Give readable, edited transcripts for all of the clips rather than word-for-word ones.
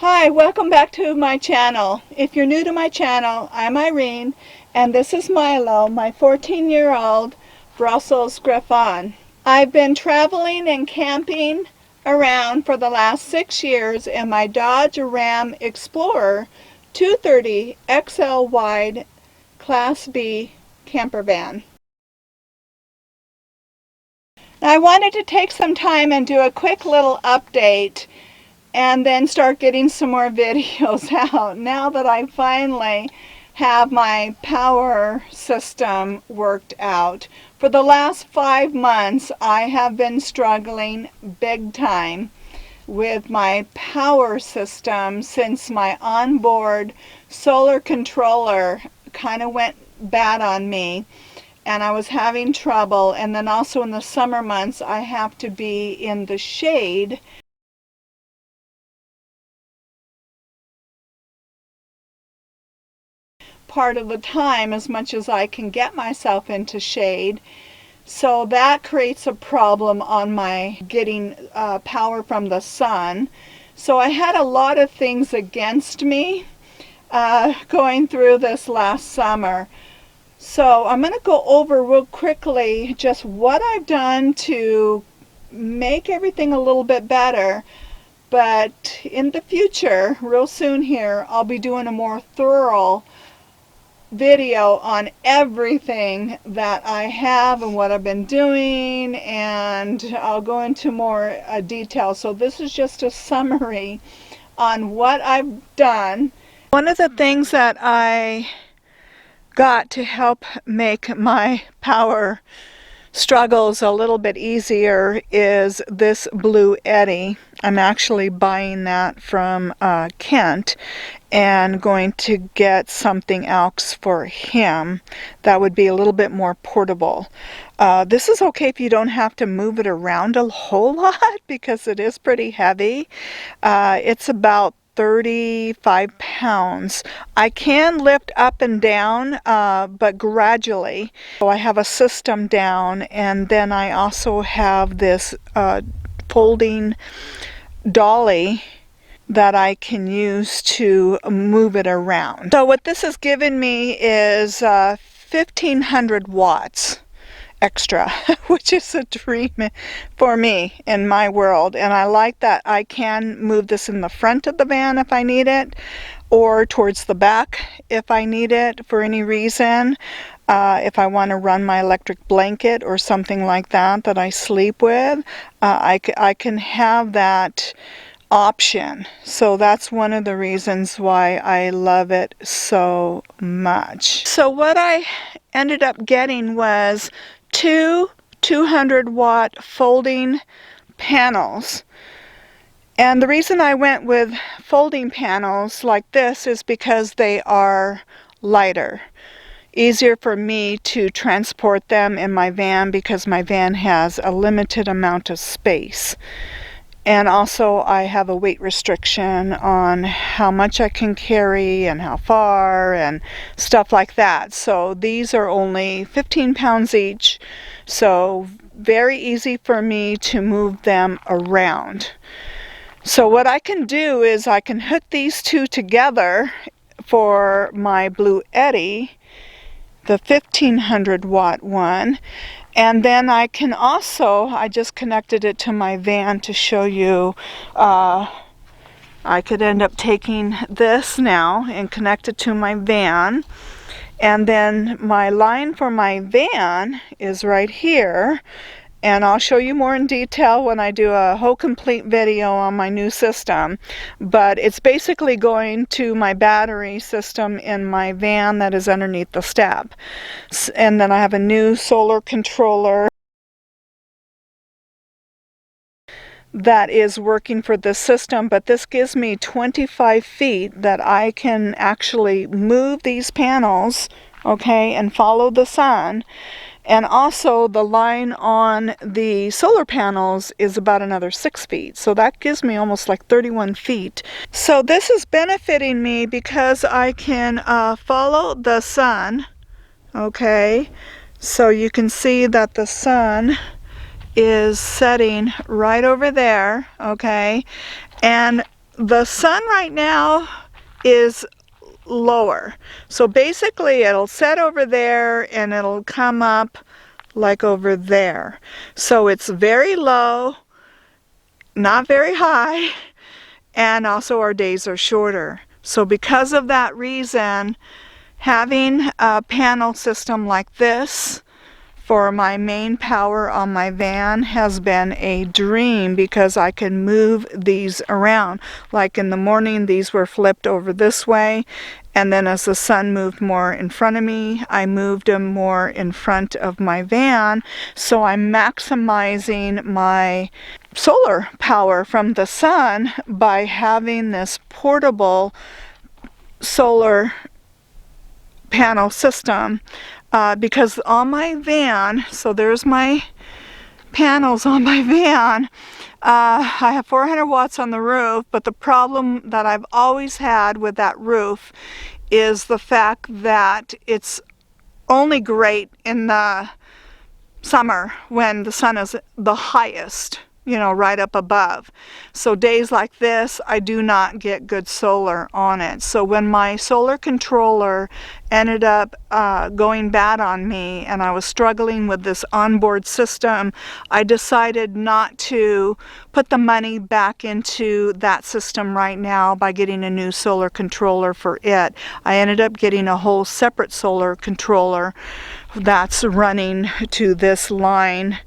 Hi, welcome back to my channel. If you're new to my channel, I'm Irene, and this is Milo, my 14-year-old Brussels Griffon. I've been traveling and camping around for the last 6 years in my Dodge Ram Explorer 230 XL wide Class B camper van. Now, I wanted to take some time and do a quick little update and then start getting some more videos out now that I finally have my power system worked out. For the last 5 months I have been struggling big time with my power system since my onboard solar controller kind of went bad on me and I was having trouble. And then also in the summer months I have to be in the shade part of the time as much as I can get myself into shade. So that creates a problem on my getting power from the sun. So I had a lot of things against me going through this last summer. So I'm going to go over real quickly just what I've done to make everything a little bit better. But in the future, real soon here, I'll be doing a more thorough video on everything that I have and what I've been doing, and I'll go into more detail. So this is just a summary on what I've done. One of the things that I got to help make my power struggles a little bit easier is this Blue Eddy. I'm actually buying that from Kent and going to get something else for him that would be a little bit more portable. This is okay if you don't have to move it around a whole lot because it is pretty heavy. It's about 35 pounds. I can lift up and down, but gradually. So I have a system down, and then I also have this folding dolly that I can use to move it around. So what this has given me is 1500 watts extra, which is a dream for me in my world. And I like that I can move this in the front of the van if I need it, or towards the back if I need it for any reason. If I want to run my electric blanket or something like that that I sleep with, I can have that option. So that's one of the reasons why I love it so much. So what I ended up getting was two 200-watt folding panels. And the reason I went with folding panels like this is because they are lighter. Easier for me to transport them in my van because my van has a limited amount of space. And also I have a weight restriction on how much I can carry and how far and stuff like that. So these are only 15 pounds each, so very easy for me to move them around. So what I can do is I can hook these two together for my Blue Eddy, the 1500 watt one. And then I can also, I just connected it to my van to show you, I could end up taking this now and connect it to my van. And then my line for my van is right here. And I'll show you more in detail when I do a whole complete video on my new system. But it's basically going to my battery system in my van that is underneath the step. And then I have a new solar controller that is working for this system, but this gives me 25 feet that I can actually move these panels, okay, and follow the sun. And also the line on the solar panels is about another 6 feet. So that gives me almost like 31 feet. So this is benefiting me because I can follow the sun. Okay, so you can see that the sun is setting right over there. Okay, and the sun right now is lower. So basically it'll set over there and it'll come up like over there. So it's very low, not very high, and also our days are shorter. So because of that reason, having a panel system like this for my main power on my van has been a dream, because I can move these around. Like in the morning, these were flipped over this way, and then as the sun moved more in front of me, I moved them more in front of my van. So I'm maximizing my solar power from the sun by having this portable solar panel system. Because on my van, so there's my panels on my van, I have 400 watts on the roof, but the problem that I've always had with that roof is the fact that it's only great in the summer when the sun is the highest, you know, right up above. So days like this, I do not get good solar on it. So when my solar controller ended up going bad on me and I was struggling with this onboard system, I decided not to put the money back into that system right now by getting a new solar controller for it. I ended up getting a whole separate solar controller that's running to this line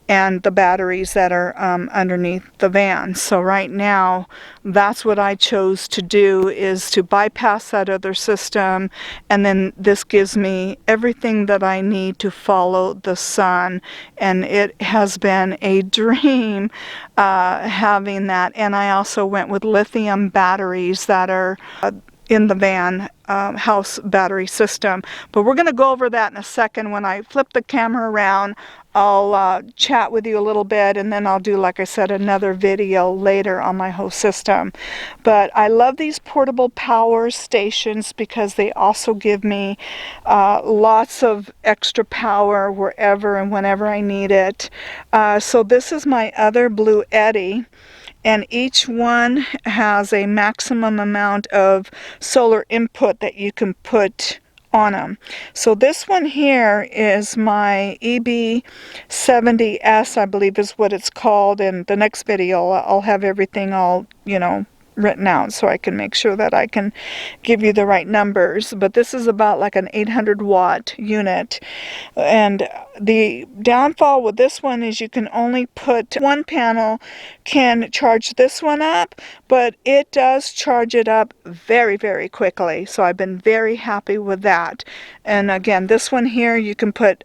and the batteries that are underneath the van. So right now, that's what I chose to do, is to bypass that other system, and then this gives me everything that I need to follow the sun. And it has been a dream having that. And I also went with lithium batteries that are in the van house battery system. But we're going to go over that in a second. When I flip the camera around, I'll chat with you a little bit, and then I'll do, like I said, another video later on my whole system. But I love these portable power stations because they also give me lots of extra power wherever and whenever I need it. So this is my other Blue Eddy. And each one has a maximum amount of solar input that you can put on them. So this one here is my EB70S, I believe is what it's called. In the next video, I'll have everything all, you know, written out so I can make sure that I can give you the right numbers. But this is about like an 800 watt unit. And the downfall with this one is you can only put one panel can charge this one up, but it does charge it up very, very quickly. So I've been very happy with that. And again, this one here, you can put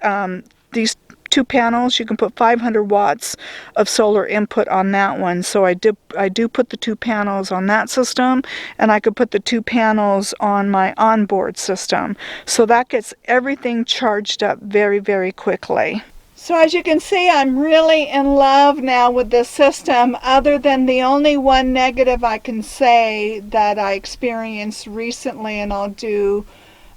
these two panels, you can put 500 watts of solar input on that one. So I do put the two panels on that system, and I could put the two panels on my onboard system. So that gets everything charged up very, very quickly. So as you can see, I'm really in love now with this system, other than the only one negative I can say that I experienced recently, and I'll do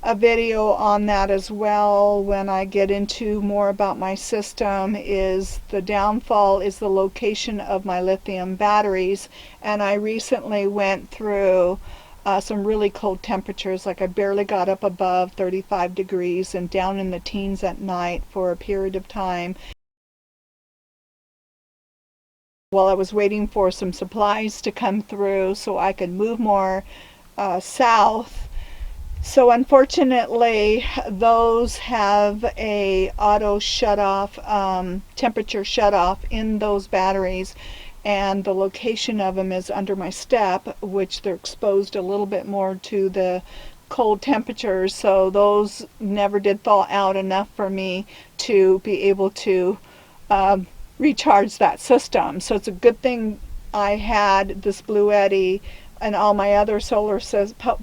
a video on that as well when I get into more about my system, is the downfall is the location of my lithium batteries. And I recently went through some really cold temperatures, like I barely got up above 35 degrees and down in the teens at night for a period of time while I was waiting for some supplies to come through so I could move more south. So unfortunately, those have a auto shut-off, temperature shut-off in those batteries, and the location of them is under my step, which they're exposed a little bit more to the cold temperatures, so those never did thaw out enough for me to be able to recharge that system. So it's a good thing I had this Blue Eddy and all my other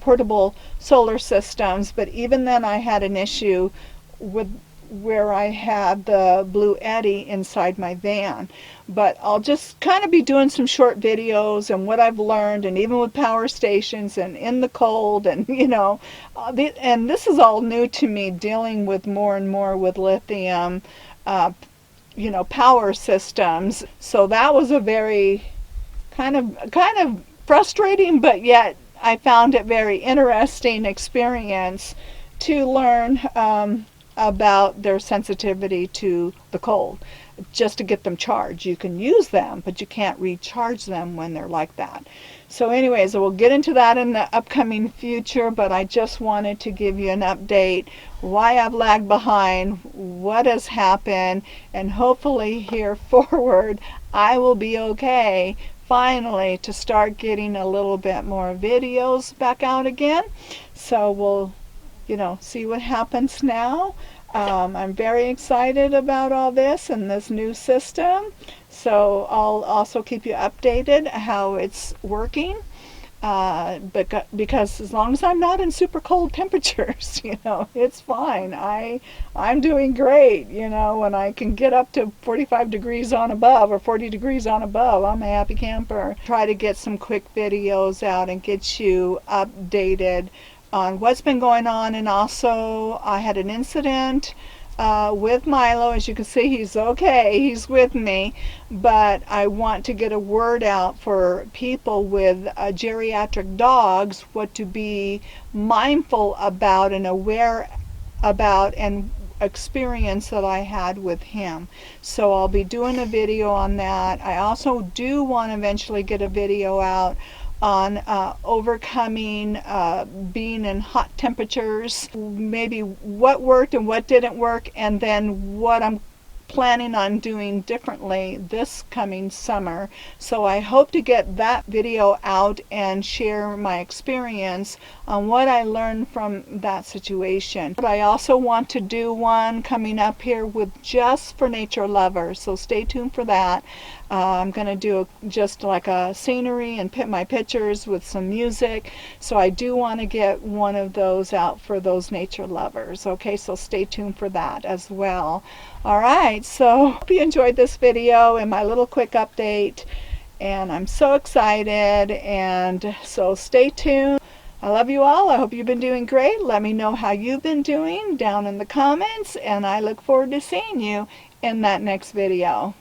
portable solar systems, but even then I had an issue with where I had the Blue Eddy inside my van. But I'll just kind of be doing some short videos and what I've learned, and even with power stations and in the cold, and you know, and this is all new to me, dealing with more and more with lithium power systems. So that was a very kind of frustrating, but yet I found it very interesting experience to learn about their sensitivity to the cold, just to get them charged. You can use them, but you can't recharge them when they're like that. So anyways, we'll get into that in the upcoming future, but I just wanted to give you an update, why I've lagged behind, what has happened, and hopefully here forward I will be okay finally to start getting a little bit more videos back out again. So we'll, see what happens now. I'm very excited about all this and this new system. So I'll also keep you updated how it's working. Because as long as I'm not in super cold temperatures, it's fine. I'm doing great. When I can get up to 45 degrees on above or 40 degrees on above, I'm a happy camper. Try to get some quick videos out and get you updated on what's been going on. And also I had an incident with Milo. As you can see, he's okay, he's with me, but I want to get a word out for people with geriatric dogs, what to be mindful about and aware about, and experience that I had with him. So I'll be doing a video on that. I also do want to eventually get a video out on overcoming being in hot temperatures, maybe what worked and what didn't work, and then what I'm planning on doing differently this coming summer. So I hope to get that video out and share my experience on what I learned from that situation. But I also want to do one coming up here with just for nature lovers, so stay tuned for that. I'm going to do just like a scenery and my pictures with some music. So I do want to get one of those out for those nature lovers. Okay, so stay tuned for that as well. Alright, so hope you enjoyed this video and my little quick update. And I'm so excited, and so stay tuned. I love you all. I hope you've been doing great. Let me know how you've been doing down in the comments, and I look forward to seeing you in that next video.